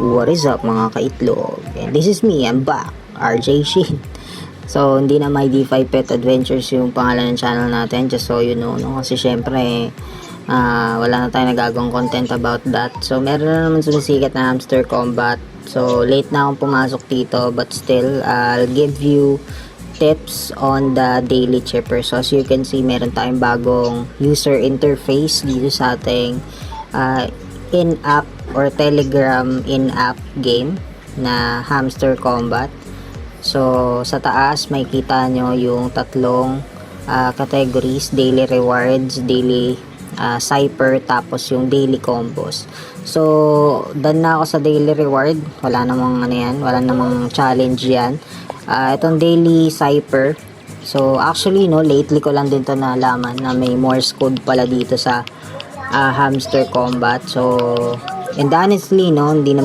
What is up mga kaitlog? And this is me, I'm back, RJ Shin. So, hindi na My DeFi Pet Adventures yung pangalan ng channel natin, just so you know, no? Kasi syempre, wala na tayong nagagawang content about that. So, meron na naman sumisikat na Hamster Combat. So, late na akong pumasok dito, but still, I'll give you tips on the daily chipper. So, as you can see, meron tayong bagong user interface dito sa ating in-app or Telegram in-app game na Hamster Combat. So, sa taas, may kita nyo yung tatlong categories: daily rewards, daily cypher, tapos yung daily combos. So, done na ako sa daily reward. Wala namang wala namang challenge yan. Itong daily cypher. So, actually, no, lately ko lang din to nalaman na may Morse code pala dito sa Hamster Combat. So, and honestly, no, hindi naman